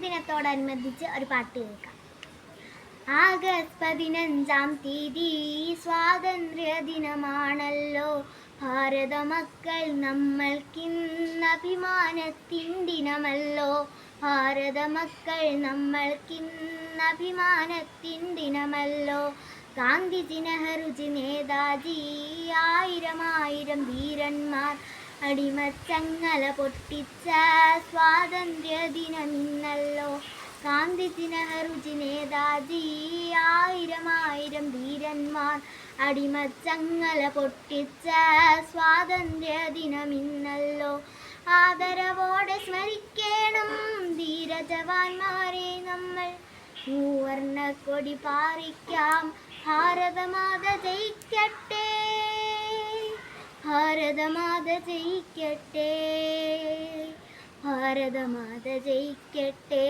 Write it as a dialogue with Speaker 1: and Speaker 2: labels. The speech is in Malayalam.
Speaker 1: ദിനത്തോടനുബന്ധിച്ച് ഒരു പാട്ട് കേൾക്കാം. ആഗസ്റ്റ് 15-ാം തീയതി സ്വാതന്ത്ര്യ ദിനമാണല്ലോ. ഭാരത മക്കൾ നമ്മൾക്കിന്ന് അഭിമാനത്തിൻ ദിനമല്ലോ. ഭാരത മക്കൾ നമ്മൾക്കിന്ന് അഭിമാനത്തിൻ ദിനമല്ലോ. ഗാന്ധിജി, നെഹ്റുജി, നേതാജി, ആയിരം ആയിരം വീരന്മാർ അടിമച്ചങ്ങല പൊട്ടിച്ച സ്വാതന്ത്ര്യ ദിനമിന്നല്ലോ. ഗാന്ധിജി, നെഹ്റുജി, നേതാജി, ആയിരം ആയിരം വീരന്മാർ അടിമച്ചങ്ങല പൊട്ടിച്ച സ്വാതന്ത്ര്യ ദിനമിന്നല്ലോ. ആദരവോടെ സ്മരിക്കണം ധീരജവാന്മാരെ നമ്മൾ. മൂവർണ്ണ കൊടി പാറിക്കാം. ഭാരതമാത ജയിക്കട്ടെ, ഭാരതമാത ജയിക്കട്ടെ, ഭാരതമാത ജയിക്കട്ടെ.